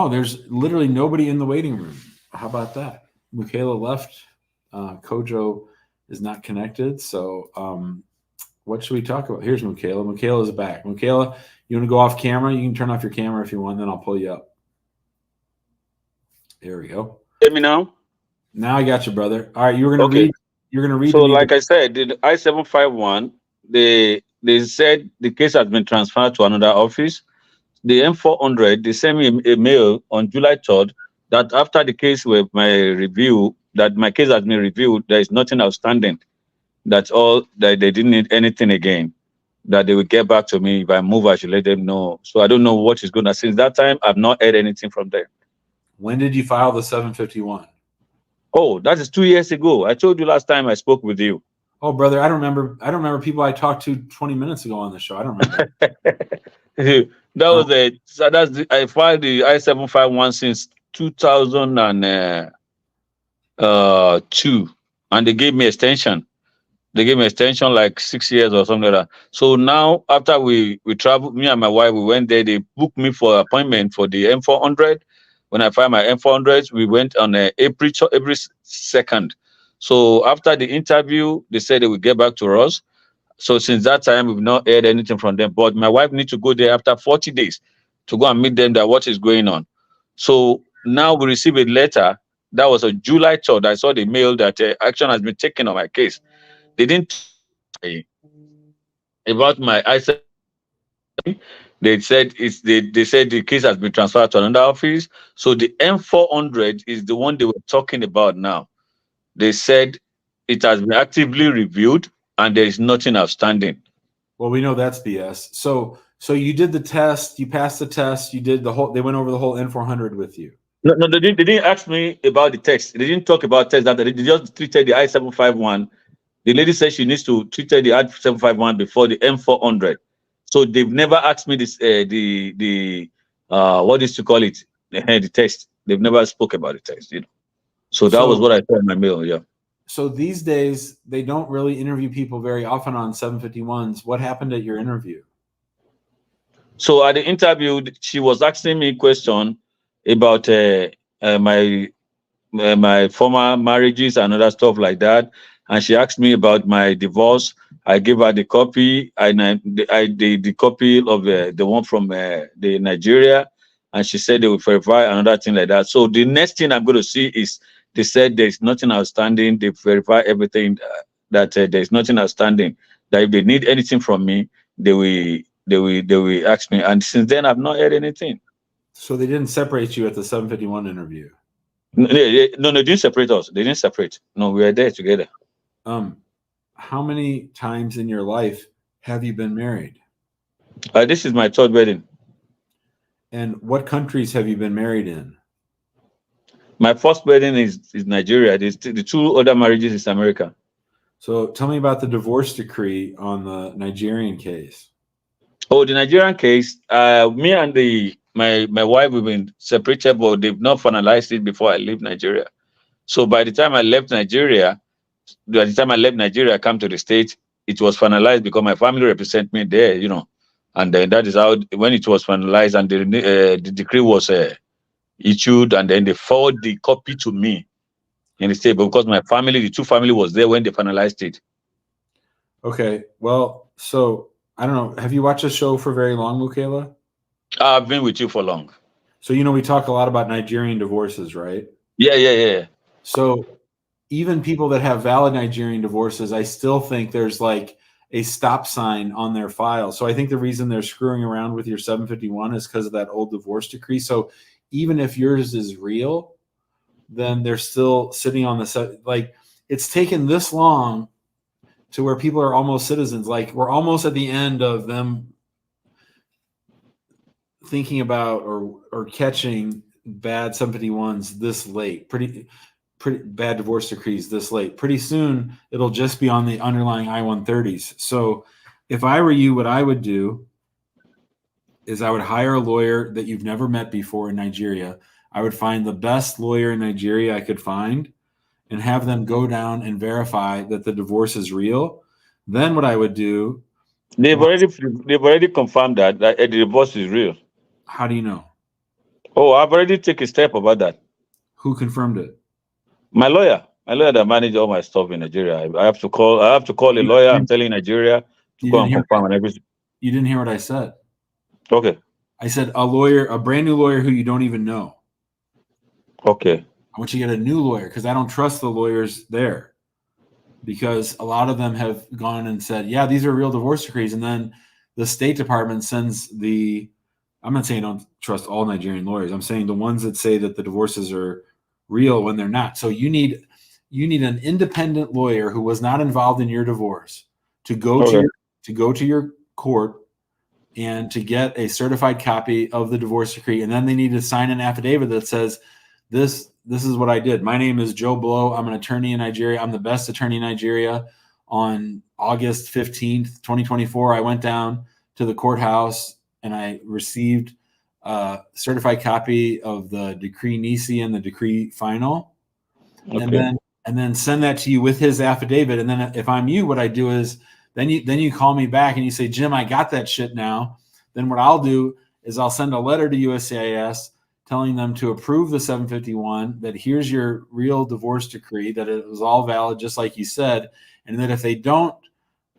There's literally nobody in the waiting room. How about that? Mukela left. Kojo is not connected. So What should we talk about? Here's Michaela. Michaela's back. Michaela, you want to go off camera? You can turn off your camera if you want, then I'll pull you up. There we go. Hear me now? Now I got you, brother. All right, you were going to Okay. read. You're going to read. So, to me like I said, the I-751, they said the case has been transferred to another office. The M400, they sent me a mail on July 3rd that after the case with my review, that my case has been reviewed, there is nothing outstanding. That's all, that they didn't need anything again, that they will get back to me. If I move, I should let them know. So I don't know what is going to, since that time, I've not heard anything from them. When did you file the 751? Oh, that is 2 years ago. I told you last time I spoke with you. Oh, brother, I don't remember people I talked to 20 minutes ago on the show. I don't remember. That was I filed the I-751 since 2002, and they gave me extension. They gave me extension like 6 years or something like that. So now, after we traveled, me and my wife, we went there. They booked me for appointment for the M400. When I filed my M400s, we went on April 2nd. So after the interview, they said they would get back to us. So since that time, we've not heard anything from them. But my wife needs to go there after 40 days to go and meet them, that what is going on. So now we received a letter. That was on July 3rd. I saw the mail that action has been taken on my case. They didn't say about my I-7. They said they said the case has been transferred to another office. So the M400 is the one they were talking about now. They said it has been actively reviewed and there is nothing outstanding. Well, we know that's BS. So you did the test, you passed the test, you did the whole. They went over the whole N400 with you. No, they didn't ask me about the text. They didn't talk about text. That they just treated the I-751. The lady said she needs to treat the I-751 before the M400. So they've never asked me this. What is to call it? The text. They've never spoke about the text. So that was what I saw in my mail. Yeah. So these days they don't really interview people very often on 751s. What happened at your interview? So at the interview, she was asking me a question about my former marriages and other stuff like that, and she asked me about my divorce. I gave her the copy, the copy of the one from the Nigeria, and she said they will verify another thing like that. So the next thing I'm going to see is they said there's nothing outstanding. They verify everything that there's nothing outstanding. That if they need anything from me, they will ask me. And since then, I've not heard anything. So they didn't separate you at the 751 interview? No, they didn't separate us. They didn't separate. No, we were there together. How many times in your life have you been married? This is my third wedding. And what countries have you been married in? My first wedding is Nigeria. The two other marriages is America. So tell me about the divorce decree on the Nigerian case. Oh, the Nigerian case, me and my wife, we've been separated, but they've not finalized it before I leave Nigeria. So by the time I left Nigeria, I come to the States, it was finalized because my family represent me there, and then that is how, when it was finalized and the decree was issued, and then they forwarded the copy to me in the state, because the two family was there when they finalized it. Okay, well, so I don't know. Have you watched the show for very long, Michaela? I've been with you for long. So we talk a lot about Nigerian divorces, right? Yeah. So even people that have valid Nigerian divorces, I still think there's like a stop sign on their file. So I think the reason they're screwing around with your 751 is because of that old divorce decree. So even if yours is real, then they're still sitting on like it's taken this long to where people are almost citizens. Like we're almost at the end of them thinking about or catching bad 751s this late, pretty bad divorce decrees this late. Pretty soon it'll just be on the underlying I-130s. So if I were you, what I would do is I would hire a lawyer that you've never met before in Nigeria. I would find the best lawyer in Nigeria I could find and have them go down and verify that the divorce is real. Then what I would do, they've already confirmed that the divorce is real. How do you know? Oh, I've already taken a step about that. Who confirmed it? My lawyer that manages all my stuff in Nigeria. I have to call a lawyer. I'm telling Nigeria You go didn't and hear. confirm and everything. You didn't hear what I said. Okay. I said a lawyer, a brand new lawyer who you don't even know. Okay. I want you to get a new lawyer because I don't trust the lawyers there, because a lot of them have gone and said, yeah, these are real divorce decrees. And then the State Department sends I'm not saying don't trust all Nigerian lawyers. I'm saying the ones that say that the divorces are real when they're not. So you need an independent lawyer who was not involved in your divorce to go to your court and to get a certified copy of the divorce decree. And then they need to sign an affidavit that says, this is what I did. My name is Joe Blow. I'm an attorney in Nigeria. I'm the best attorney in Nigeria. On August 15th, 2024, I went down to the courthouse and I received a certified copy of the decree nisi and the decree final. Okay. And then send that to you with his affidavit. And then if I'm you, what I do is then you call me back and you say, Jim, I got that shit now. Then what I'll do is I'll send a letter to USCIS telling them to approve the 751, that here's your real divorce decree, that it was all valid, just like you said. And that if they don't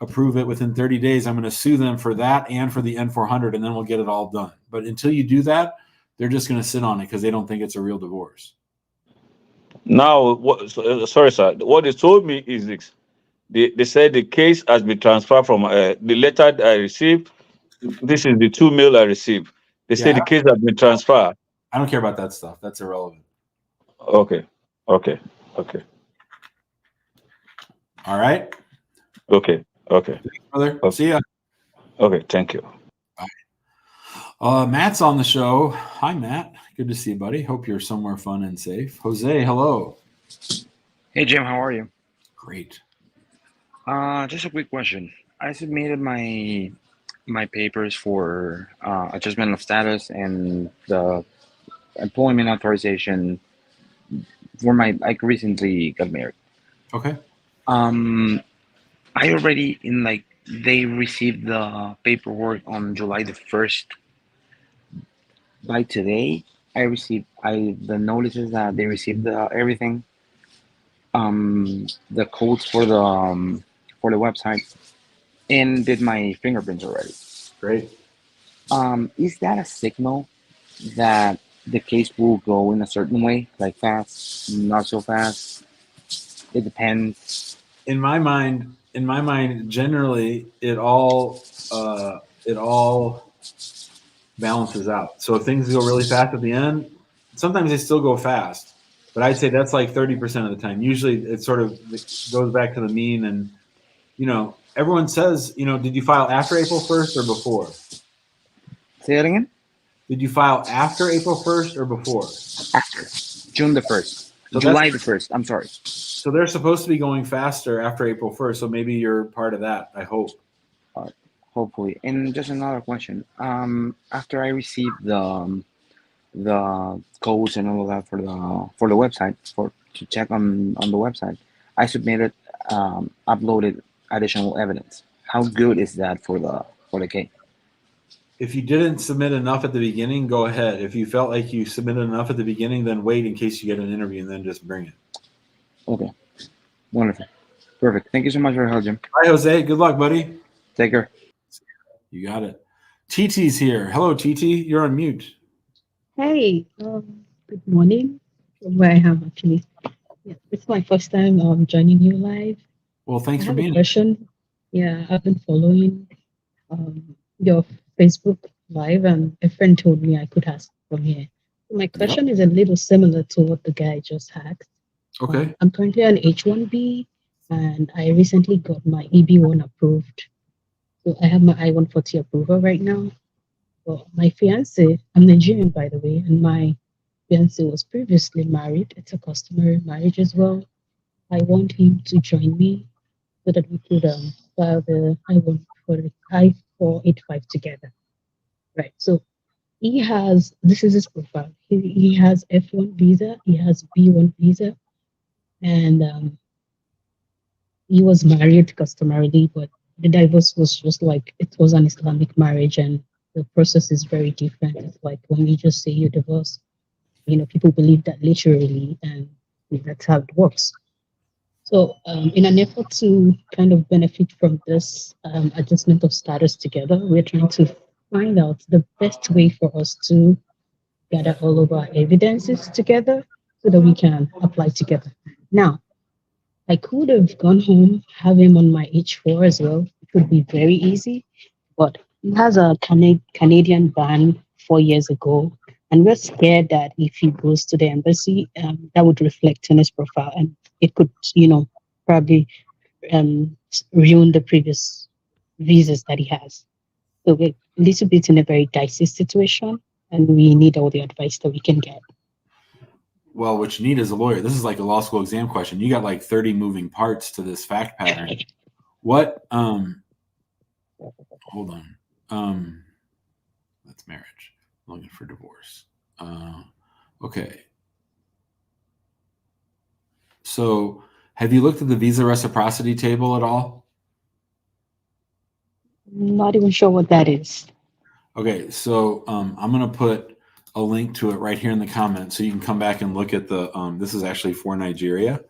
approve it within 30 days, I'm going to sue them for that and for the N400, and then we'll get it all done. But until you do that, they're just going to sit on it because they don't think it's a real divorce. Now, sorry, sir. What they told me is this. They said the case has been transferred from the letter I received. This is the 2 mail I received. They say the case has been transferred. I don't care about that stuff. That's irrelevant. Okay. All right. Okay. Brother. Okay. See ya. Okay. Thank you. Bye. Matt's on the show. Hi, Matt. Good to see you, buddy. Hope you're somewhere fun and safe. Jose, hello. Hey, Jim. How are you? Great. Just a quick question. I submitted my papers for adjustment of status and the employment authorization for I recently got married. Okay. I already they received the paperwork on July the 1st. By today, I received the notices that they received everything. The codes for the website, and did my fingerprints already. Great. Is that a signal that the case will go in a certain way, like fast, not so fast? It depends. In my mind, generally it all balances out. So if things go really fast at the end, sometimes they still go fast, but I'd say that's like 30% of the time. Usually it sort of goes back to the mean. And everyone says, did you file after April 1st or before? Say that again. Did you file after April 1st or before? After June the 1st. So July the 1st. I'm sorry. So they're supposed to be going faster after April 1st. So maybe you're part of that. I hope. Hopefully. And just another question. After I received the codes and all of that for the website to check on the website, I submitted uploaded additional evidence. How good is that for the case? If you didn't submit enough at the beginning, go ahead. If you felt like you submitted enough at the beginning, then wait in case you get an interview and then just bring it. Okay. Wonderful. Perfect. Thank you so much for your help, Jim. Hi, Jose. Good luck, buddy. Take care. You got it. TT's here. Hello, TT. You're on mute. Hey, good morning. From where I am actually. Yeah, it's my first time joining you live. Well, thanks I for have being a question. Yeah, I've been following your Facebook live, and a friend told me I could ask from here. My question is a little similar to what the guy just asked. Okay. I'm currently on H1B, and I recently got my EB1 approved. So I have my I-140 approval right now. Well, my fiance, I'm Nigerian by the way, and my fiance was previously married. It's a customary marriage as well. I want him to join me so that we could file the I-485 together. Right. So this is his profile. He has F1 visa, he has B1 visa, and he was married customarily, but the divorce was just like, it was an Islamic marriage, and the process is very different. It's like when you just say you divorce, people believe that literally, and that's how it works. So, in an effort to kind of benefit from this adjustment of status together, we're trying to find out the best way for us to gather all of our evidences together so that we can apply together. Now, I could have gone home, have him on my H4 as well. It would be very easy, but he has a Canadian ban 4 years ago, and we're scared that if he goes to the embassy, that would reflect on his profile, and it could, probably ruin the previous visas that he has. So we're a little bit in a very dicey situation, and we need all the advice that we can get. Well, what you need is a lawyer. This is like a law school exam question. You got like 30 moving parts to this fact pattern. What? Hold on. That's marriage. I'm looking for divorce. Okay. So, have you looked at the visa reciprocity table at all? Not even sure what that is. Okay, so I'm going to put a link to it right here in the comments so you can come back and look at the this is actually for Nigeria.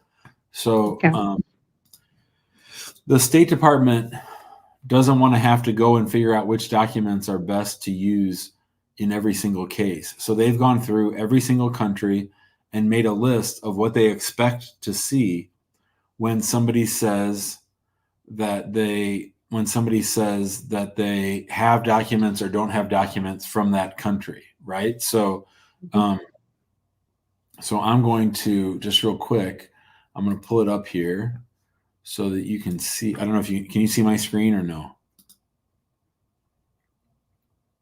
So the State Department doesn't want to have to go and figure out which documents are best to use in every single case. So they've gone through every single country and made a list of what they expect to see when somebody says that they have documents or don't have documents from that country, right? So so I'm going to just real quick, I'm going to pull it up here so that you can see. I don't know if can you see my screen or no?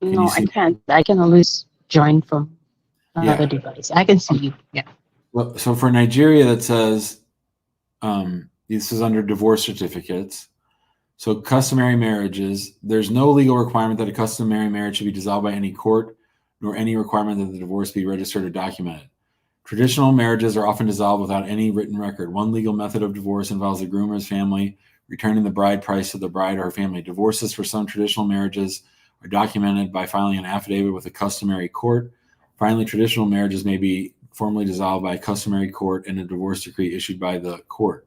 No, I can't. I can always join from another device. I can see you. Yeah. Well, so for Nigeria, that says this is under divorce certificates. So customary marriages, there's no legal requirement that a customary marriage should be dissolved by any court, nor any requirement that the divorce be registered or documented. Traditional marriages are often dissolved without any written record. One legal method of divorce involves the groom or his family returning the bride price to the bride or her family. Divorces for some traditional marriages are documented by filing an affidavit with a customary court. Finally, traditional marriages may be formally dissolved by a customary court and a divorce decree issued by the court.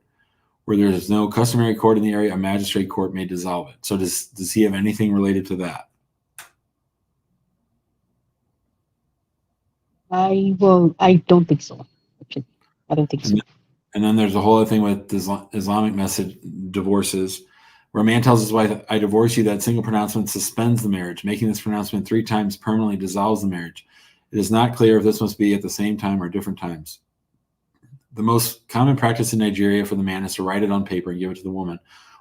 Where there is no customary court in the area, a magistrate court may dissolve it. So does he have anything related to that? I don't think so. Okay. I don't think so. And then there's a whole other thing with Islamic message divorces, where a man tells his wife, I divorce you, that single pronouncement suspends the marriage. Making this pronouncement 3 times permanently dissolves the marriage. It is not clear if this must be at the same time or different times. The most common practice in Nigeria for the man is to write it on paper and give it to the woman.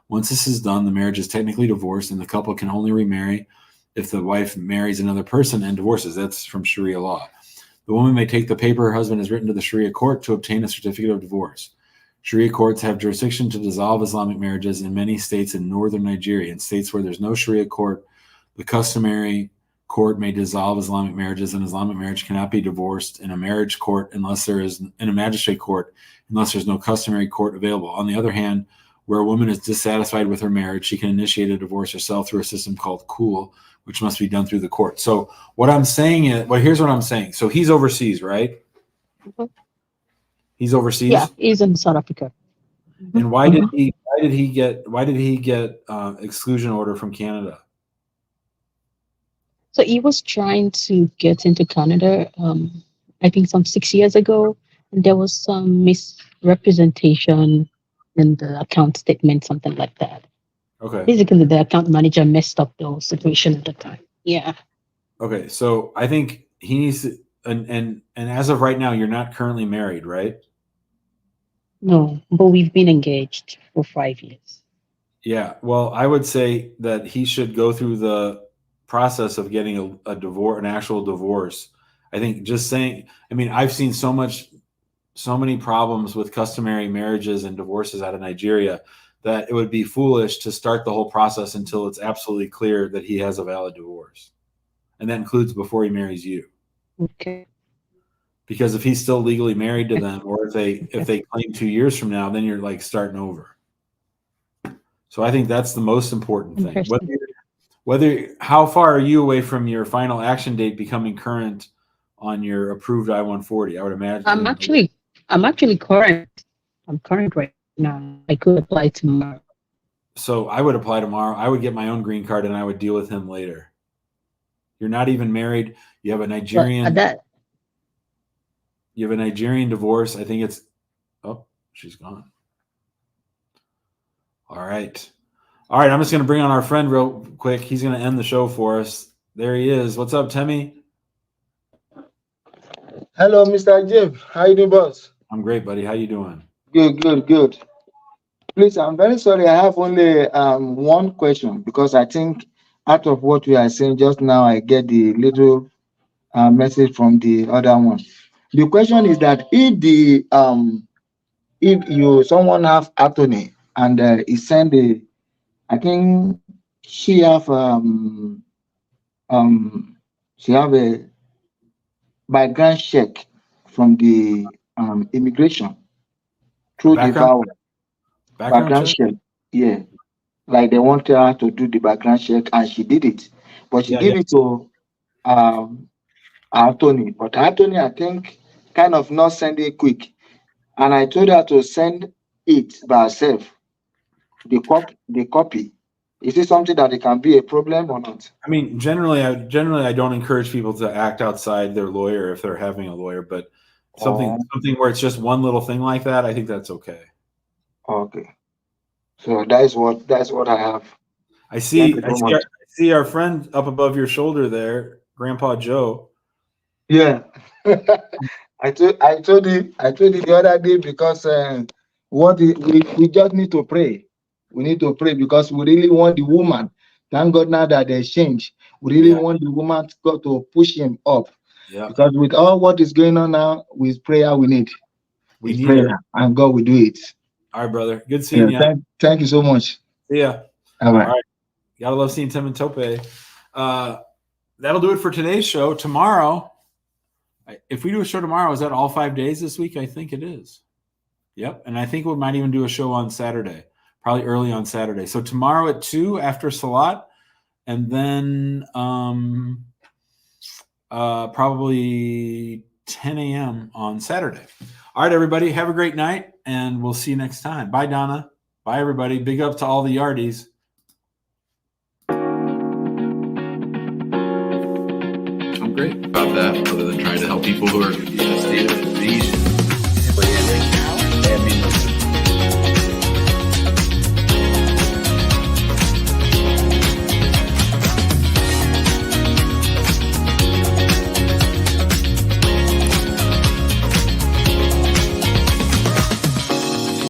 Once this is done, the marriage is technically divorced, and the couple can only remarry if the wife marries another person and divorces. That's from Sharia law. The woman may take the paper her husband has written to the Sharia court to obtain a certificate of divorce. Sharia courts have jurisdiction to dissolve Islamic marriages in many states in northern Nigeria. In states where there's no Sharia court, the customary court may dissolve Islamic marriages, and Islamic marriage cannot be divorced in a marriage court unless there is in a magistrate court, unless there's no customary court available. On the other hand, where a woman is dissatisfied with her marriage, she can initiate a divorce herself through a system called Kul, which must be done through the court. So what I'm saying is, well, here's what I'm saying. So he's overseas, right? Mm-hmm. He's overseas. Yeah, he's in South Africa. And why did he get exclusion order from Canada? So he was trying to get into Canada, I think some 6 years ago, and there was some misrepresentation in the account statement, something like that. Okay. Basically, the account manager messed up the situation at the time. Yeah. Okay, so I think he needs to, and as of right now, you're not currently married, right? No, but we've been engaged for 5 years. Yeah. Well, I would say that he should go through the process of getting a divorce, an actual divorce. I think just saying, I mean, I've seen so many problems with customary marriages and divorces out of Nigeria that it would be foolish to start the whole process until it's absolutely clear that he has a valid divorce. And that includes before he marries you. Okay. Because if he's still legally married to them, or if they claim 2 years from now, then you're like starting over. So I think that's the most important thing. Whether how far are you away from your final action date becoming current on your approved I-140? I would imagine. I'm actually current. I'm current right now. I could apply tomorrow. So I would apply tomorrow. I would get my own green card and I would deal with him later. You're not even married. You have a Nigerian. You have a Nigerian divorce. I think it's. Oh, she's gone. All right. All right. I'm just going to bring on our friend real quick. He's going to end the show for us. There he is. What's up, Temi? Hello, Mr. Jim. How you doing, boss? I'm great, buddy. How you doing? Good. Please, I'm very sorry. I have only one question because I think out of what we are saying just now, I get the little message from the other one. The question is that if someone have attorney and he send I think she have she have a background check from the immigration through the VAWA. Background check. Yeah. Like they want her to do the background check and she did it. But she gave it to our attorney. But our attorney, I think, kind of not send it quick. And I told her to send it by herself. The copy. Is this something that it can be a problem or not? I mean, generally I don't encourage people to act outside their lawyer if they're having a lawyer, but something where it's just one little thing like that, I think that's okay. Okay. So that's what I have. I see our friend up above your shoulder there, Grandpa Joe. Yeah. I told you the other day because we just need to pray. We need to pray because we really want the woman. Thank God now that there's change. We really want the woman to push him up. Yeah. Because with all what is going on now, with prayer we need. We need prayer, it. and God will do it. All right, brother. Good seeing you. Thank you so much. See ya. All right. Gotta love seeing Tim and Tope. That'll do it for today's show. Tomorrow, if we do a show tomorrow, is that all 5 days this week? I think it is. Yep. And I think we might even do a show on Saturday, probably early on Saturday. So tomorrow at 2 after Salat, and then probably 10 a.m. on Saturday. All right, everybody. Have a great night, and we'll see you next time. Bye, Donna. Bye, everybody. Big up to all the Yardies. I'm great about that, other than trying to help people who are in a state of invasion.